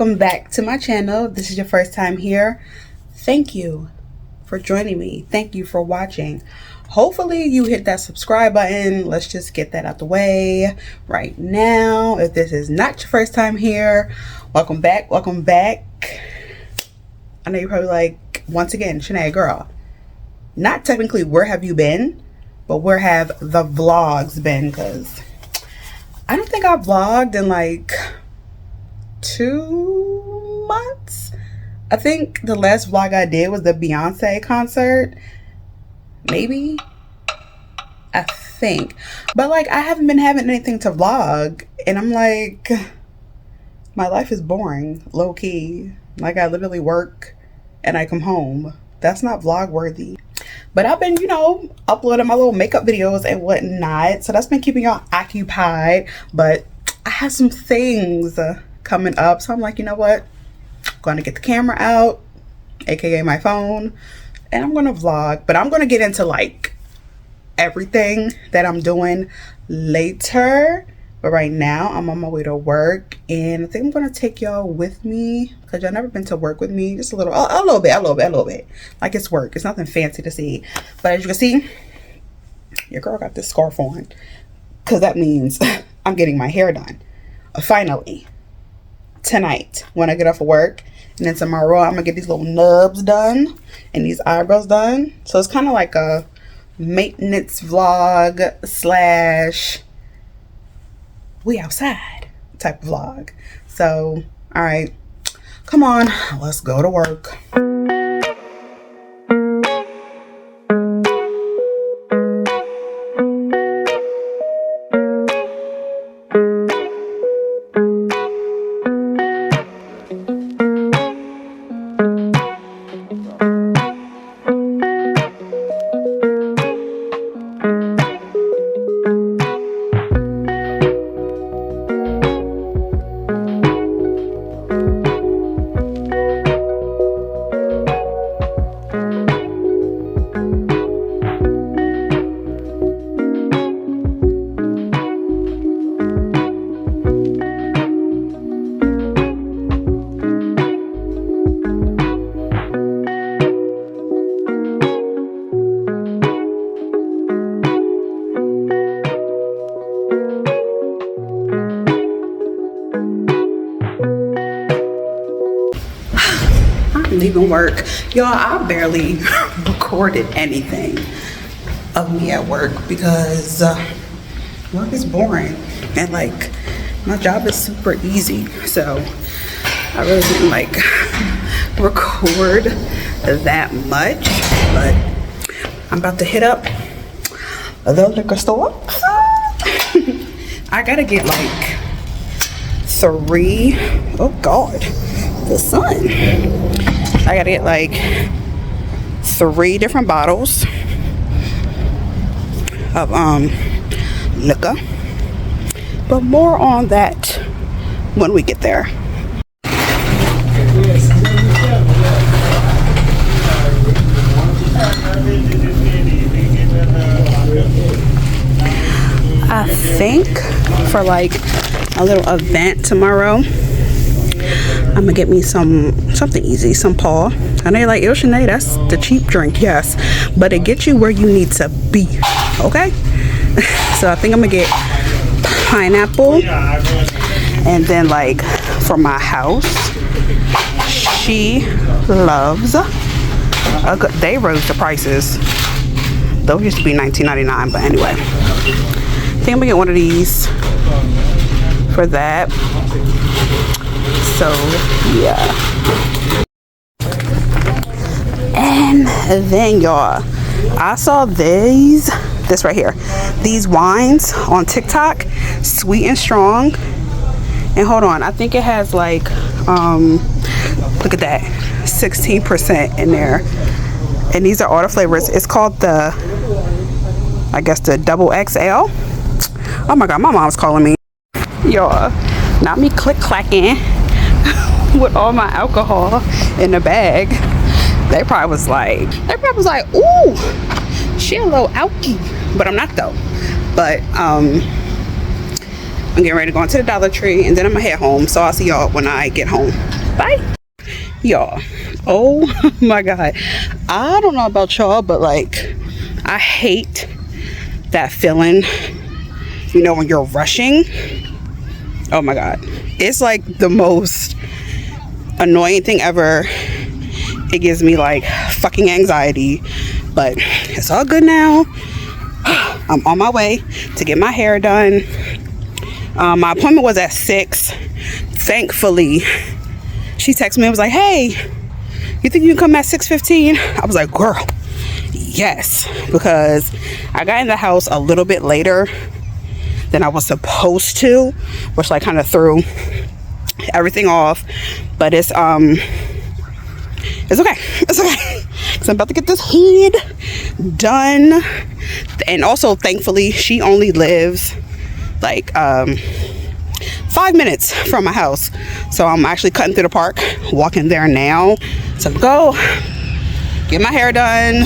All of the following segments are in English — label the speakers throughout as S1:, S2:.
S1: welcome back to my channel. If this is your first time here, thank you for joining me. Thank you for watching. Hopefully you hit that subscribe button. Let's just get that out the way right now. If this is not your first time here, welcome back. Welcome back. I know you're probably like, once again, Shanae girl, not technically where have you been, but where have the vlogs been? Because I don't think I vlogged in like 2 months. I think the last vlog I did was the Beyonce concert. Maybe, I think, but like I haven't been having anything to vlog, and I'm like, my life is boring, low-key. Like I literally work and I come home. That's not vlog worthy. But I've been, you know, uploading my little makeup videos and whatnot, so that's been keeping y'all occupied. But I have some things coming up, so I'm like, you know what, I'm gonna get the camera out, aka my phone, and I'm gonna vlog. But I'm gonna get into like everything that I'm doing later. But right now I'm on my way to work, and I think I'm gonna take y'all with me because y'all never been to work with me. Just a little bit. Like it's work. It's nothing fancy to see. But as you can see, your girl got this scarf on because that means I'm getting my hair done. Finally, tonight when I get off of work, and then tomorrow I'm gonna get these little nubs done and these eyebrows done. So it's kind of like a maintenance vlog slash we outside type of vlog. So all right, come on, let's go to work. Leaving work, y'all. I barely recorded anything of me at work because work is boring, and like my job is super easy, so I really didn't like record that much. But I'm about to hit up the liquor store. I gotta get like 3, oh god, the sun. I gotta get like 3 different bottles of liquor, but more on that when we get there. I think for like a little event tomorrow, I'm gonna get me something easy, some Paul. I know you're like, yo, Shanae, that's the cheap drink. Yes, but it gets you where you need to be, okay? So I think I'm gonna get pineapple, and then like for my house, she loves they rose the prices. Those used to be $19.99, but anyway, I think I'm gonna get one of these for that. So yeah, and then y'all, I saw this right here, these wines on TikTok, Sweet and Strong, and hold on, I think it has like look at that, 16% in there, and these are all the flavors. It's called the, I guess, the double XL. Oh my god, my mom's calling me, y'all. Not me click clacking with all my alcohol in the bag. They probably was like, ooh, she a little alky, but I'm not though. But I'm getting ready to go into the Dollar Tree, and then I'm gonna head home. So I'll see y'all when I get home. Bye. Y'all, oh my God, I don't know about y'all, but like, I hate that feeling, you know, when you're rushing. Oh my God, it's like the most annoying thing ever. It gives me like fucking anxiety, but it's all good now. I'm on my way to get my hair done. My appointment was at 6. Thankfully, she texted me and was like, hey, you think you can come at 6:15? I was like, girl, yes, because I got in the house a little bit later than I was supposed to, which like kind of threw everything off. But it's okay. It's okay. So I'm about to get this head done. And also, thankfully, she only lives like 5 minutes from my house. So I'm actually cutting through the park, walking there now. So go get my hair done.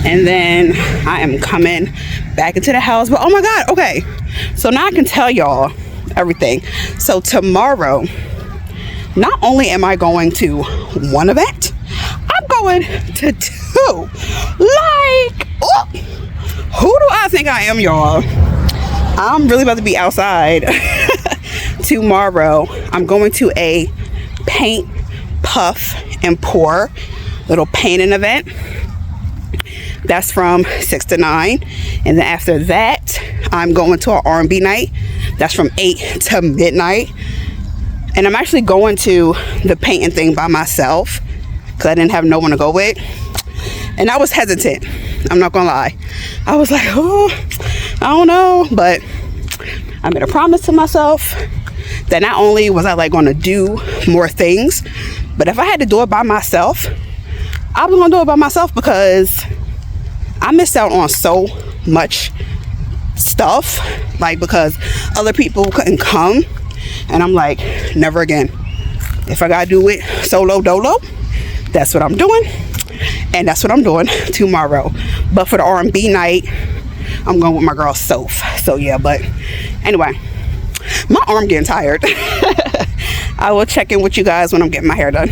S1: And then I am coming back into the house. But oh my God, okay. So now I can tell y'all everything. So tomorrow, not only am I going to one event, I'm going to 2. Like, oh, who do I think I am, y'all? I'm really about to be outside tomorrow. I'm going to a paint, puff, and pour little painting event. That's from 6 to 9. And then after that, I'm going to an R&B night. That's from 8 to midnight. And I'm actually going to the painting thing by myself because I didn't have no one to go with. And I was hesitant. I'm not gonna lie. I was like, oh, I don't know. But I made a promise to myself that not only was I like gonna do more things, but if I had to do it by myself, I was gonna do it by myself because I missed out on so much stuff, like because other people couldn't come. And I'm like, never again. If I gotta do it solo dolo, that's what I'm doing. And that's what I'm doing tomorrow. But for the R&B night, I'm going with my girl Soph. So yeah, but anyway, my arm getting tired. I will check in with you guys when I'm getting my hair done.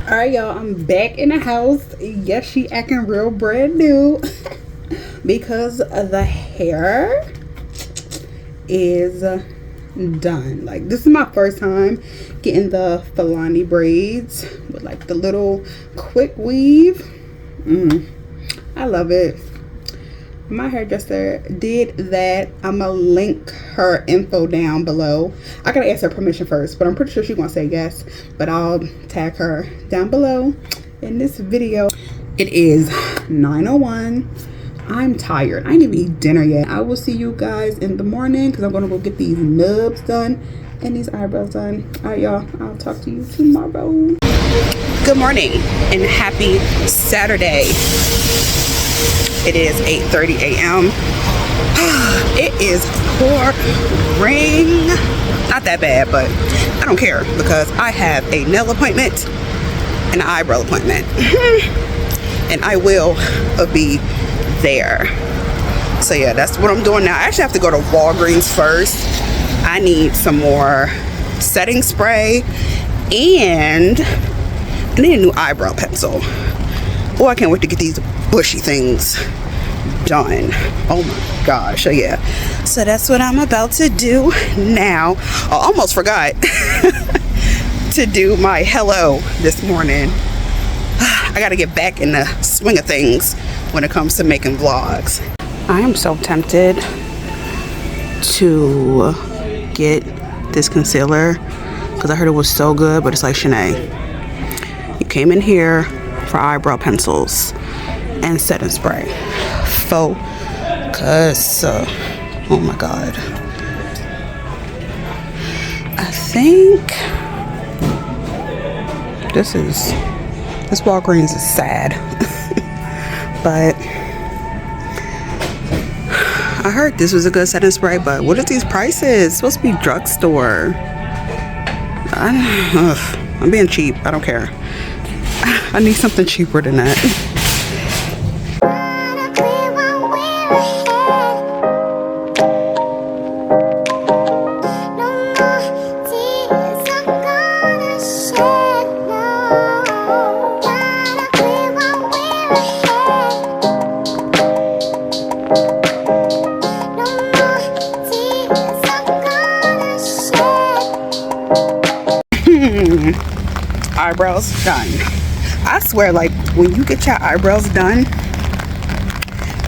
S1: Alright, y'all, I'm back in the house. Yes, she acting real brand new because the hair is done. Like, this is my first time getting the Filani braids with like the little quick weave. I love it. My hairdresser did that. I'm gonna link her info down below. I gotta ask her permission first, but I'm pretty sure she's gonna say yes. But I'll tag her down below in this video. It is 9:01. I'm tired. I ain't even eat dinner yet. I will see you guys in the morning because I'm gonna go get these nubs done and these eyebrows done. All right, y'all, I'll talk to you tomorrow. Good morning and happy Saturday. It is 8:30 a.m. It is pouring. Not that bad, but I don't care because I have a nail appointment and an eyebrow appointment. And I will be there. So yeah, that's what I'm doing now. I actually have to go to Walgreens first. I need some more setting spray and I need a new eyebrow pencil. Oh, I can't wait to get these bushy things done. Oh my gosh. So yeah, so that's what I'm about to do now. I almost forgot to do my hello this morning. I gotta get back in the swing of things when it comes to making vlogs. I am so tempted to get this concealer because I heard it was so good, but it's like, Shanae, you came in here for eyebrow pencils and setting spray. Focus. Oh my God. I think this Walgreens is sad. But I heard this was a good setting spray, but what are these prices? It's supposed to be drugstore. I'm being cheap. I don't care. I need something cheaper than that. Eyebrows done. I swear, like, when you get your eyebrows done,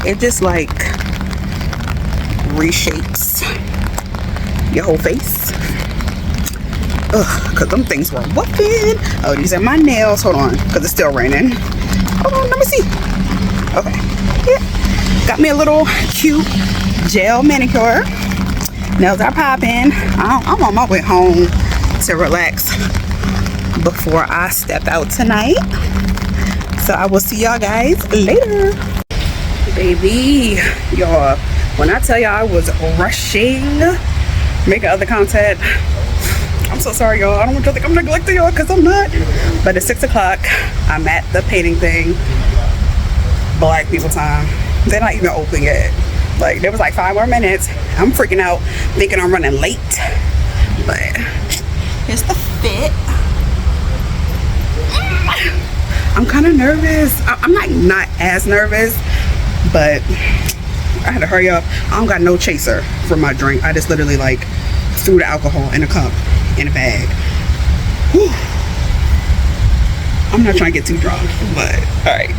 S1: it just like reshapes your whole face. Ugh, cause them things were whooping. Oh, these are my nails. Hold on, cause it's still raining. Hold on, let me see. Okay, yeah, got me a little cute gel manicure. Nails are popping. I'm on my way home to relax before I step out tonight. So I will see y'all guys later. Baby, y'all, when I tell y'all I was rushing making other content, I'm so sorry, y'all. I don't want you to think I'm neglecting y'all, because I'm not. But it's 6 o'clock. I'm at the painting thing. Black people time. They're not even open yet. Like, there was like 5 more minutes. I'm freaking out, thinking I'm running late. But here's the fit. I'm kind of nervous. I'm like not as nervous, but I had to hurry up. I don't got no chaser for my drink. I just literally like threw the alcohol in a cup in a bag. Whew. I'm not trying to get too drunk, but all right.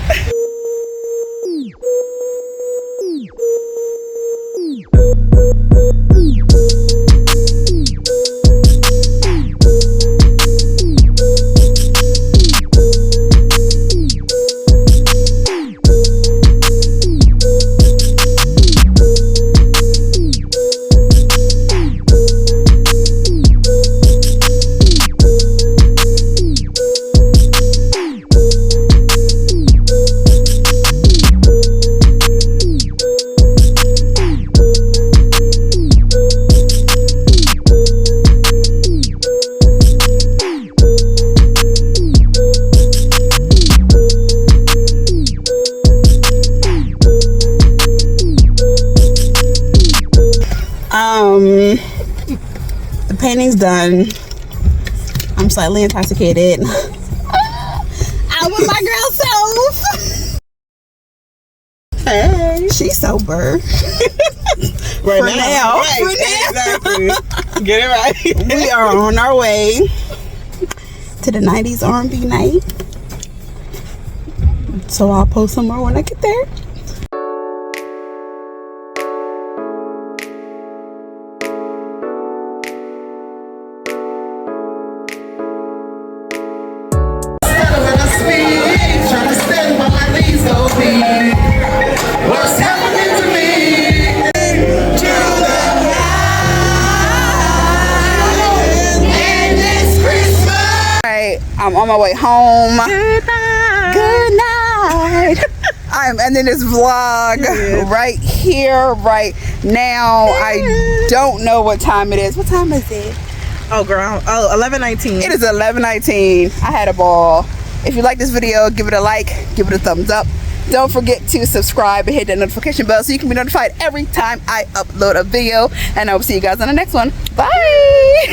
S1: The painting's done. I'm slightly intoxicated. I'm with my girl self. Hey, she's sober.
S2: Right
S1: For now.
S2: Exactly. Get it right.
S1: We are on our way to the 90s R&B night. So I'll post some more when I get there.
S2: What's happening to me? And it's Christmas.
S1: Alright, I'm on my way home. Good night. Good night. I'm ending this vlog right here, right now. I don't know what time it is. What time is it?
S2: Oh, girl. Oh, 11:19.
S1: It is 11:19. I had a ball. If you like this video, give it a like, give it a thumbs up. Don't forget to subscribe and hit that notification bell so you can be notified every time I upload a video. And I will see you guys on the next one. Bye.